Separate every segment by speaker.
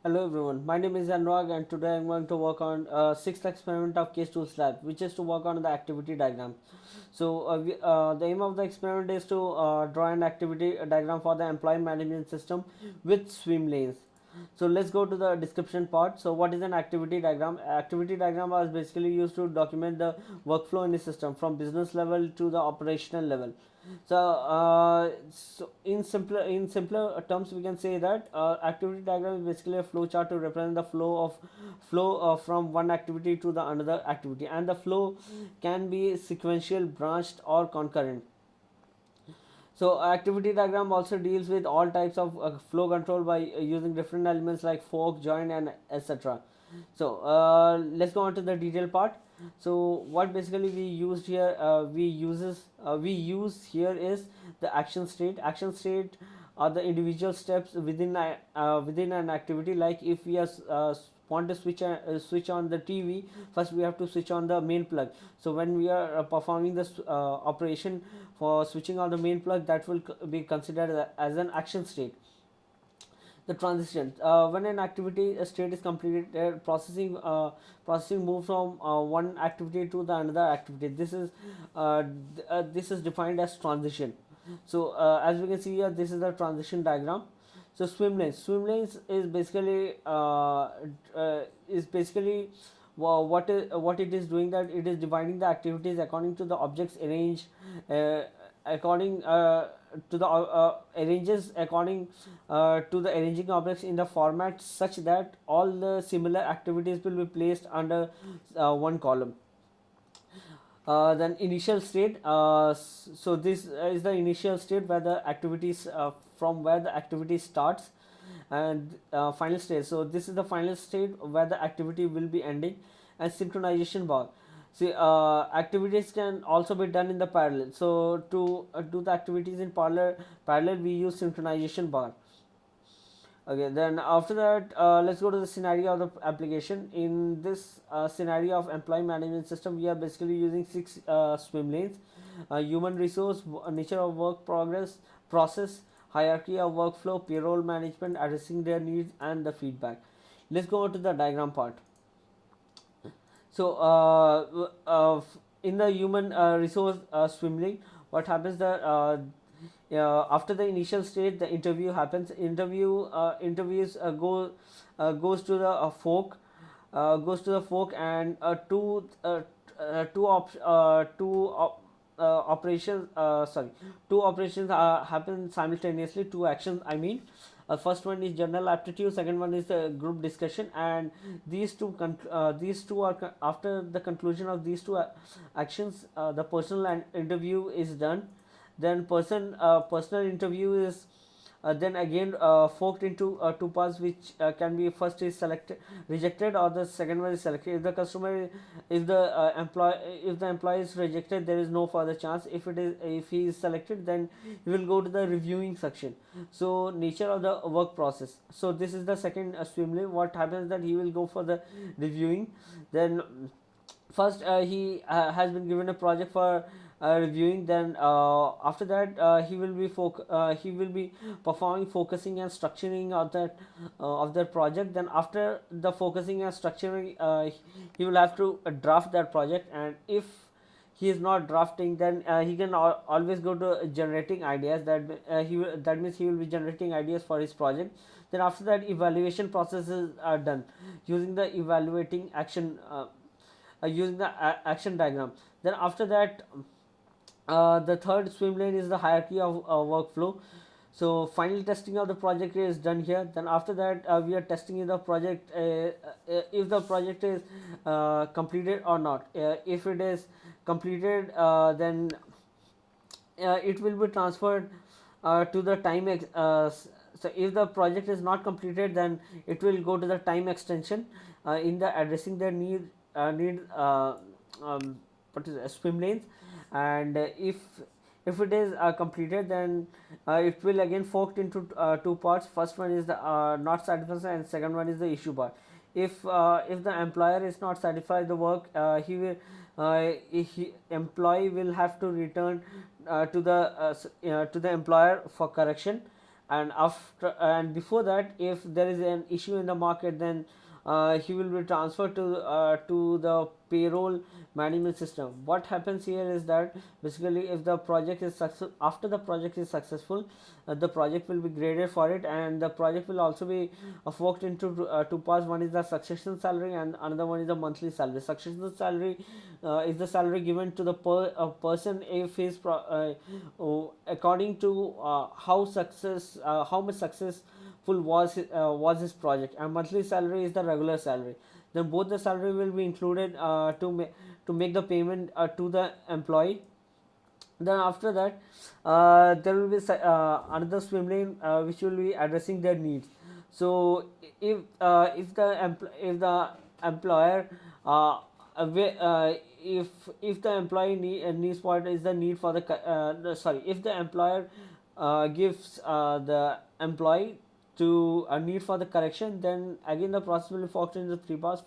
Speaker 1: Hello everyone, my name is Anurag and today I'm going to work on sixth experiment of Case Tools Lab, which is to work on the activity diagram. The aim of the experiment is to draw an activity diagram for the employee management system with swim lanes. So let's go to the description part. So what is an activity diagram? Activity diagram was basically used to document the workflow in the system from business level to the operational level. So in simpler terms, we can say that activity diagram is basically a flow chart to represent the flow from one activity to the another activity, and the flow can be sequential, branched, or concurrent. So activity diagram also deals with all types of flow control by using different elements like fork, join, and etc. So let's go on to the detail part. So what basically we use here is the action state. Action state are the individual steps within an activity. Like if we are want to switch on the TV, first we have to switch on the main plug. So when we are performing this operation for switching on the main plug, that will be considered as an action state. The transition, when an activity state is completed, processing move from one activity to the another activity. This is defined as transition. So as we can see here, this is the transition diagram. So swim lanes is basically what it is doing, that it is dividing the activities according to the objects arranged according to the arranges according to the arranging objects in the format such that all the similar activities will be placed under one column. Then initial state. So this is the initial state where the activities from where the activity starts, and final state. So this is the final state where the activity will be ending, and synchronization bar. See, activities can also be done in the parallel. So to do the activities in parallel, we use synchronization bar. Okay, then after that, let's go to the scenario of the application. In this scenario of employee management system, we are basically using six swim lanes: human resource, nature of work progress, process, hierarchy of workflow, payroll management, addressing their needs, and the feedback. Let's go on to the diagram part. So in the human resource swim lane, what happens that after the initial stage, the interview happens. Interviews goes to the fork, and operations two operations happen simultaneously. Two actions, I mean. First one is general aptitude, second one is the group discussion, and these two are after the conclusion of these two actions, the personal and interview is done. Then personal interview is then again forked into two parts, which can be first is selected rejected, or the second one is selected. If the customer if the employee if the employee is rejected, there is no further chance. If he is selected, then he will go to the reviewing section. So nature of the work process. So this is the second swim lane. What happens that he will go for the reviewing. Then first he has been given a project for reviewing. Then after that, he will be performing focusing and structuring of that project. Then after the focusing and structuring, he will have to draft that project. And if he is not drafting, then he can always go to generating ideas. That means he will be generating ideas for his project. Then after that, evaluation processes are done using the evaluating action, using the action diagram. Then after that, the third swim lane is the hierarchy of workflow. So final testing of the project is done here. Then after that, we are testing in the project, if the project is completed or not. If it is completed, then it will be transferred to the so if the project is not completed, then it will go to the time extension in the addressing their need what is swim lanes. And if it is completed, then it will again forked into two parts. First one is the not satisfied, and second one is the issue part. If the employer is not satisfied the work, employee will have to return to the employer for correction. and before that, if there is an issue in the market, then he will be transferred to the payroll management system. What happens here is that basically, if the project is after the project is successful, the project will be graded for it, and the project will also be worked into two parts. One is the succession salary, and another one is the monthly salary. Succession salary is the salary given to the person if his according to how much successful was his project. And monthly salary is the regular salary. Then both the salary will be included to make the payment to the employee. Then after that, there will be another swim lane which will be addressing their needs. So if the employer if the employee needs what is the need for sorry, if the employer gives the employee to a need for the correction, then again the process will be focused into three parts.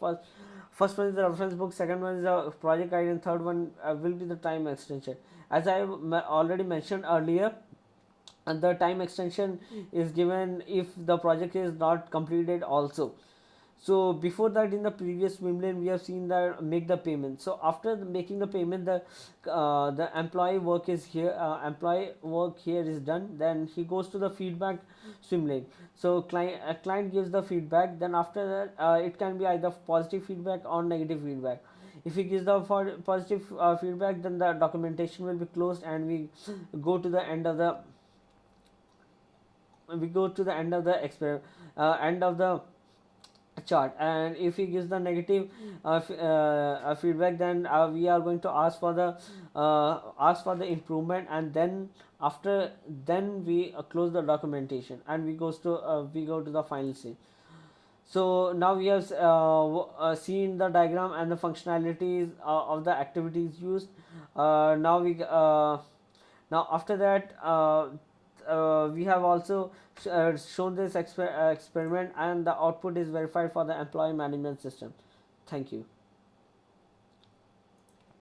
Speaker 1: First one is the reference book, second one is the project guide, and third one will be the time extension. As I already mentioned earlier, and the time extension is given if the project is not completed also. So before that, in the previous swim lane, we have seen that make the payment. So after making the payment, the employee work is here. Employee work here is done. Then he goes to the feedback swim lane. So client gives the feedback. Then after that, it can be either positive feedback or negative feedback. If he gives the positive feedback, then the documentation will be closed, and go to the end of the we go to the end of the end of the chart. And if he gives the negative feedback, then we are going to ask for the improvement, and then we close the documentation, and we go to the final stage. So now we have seen the diagram and the functionalities of the activities used. Now after that, we have also shown this experiment, and the output is verified for the employee management system. Thank you.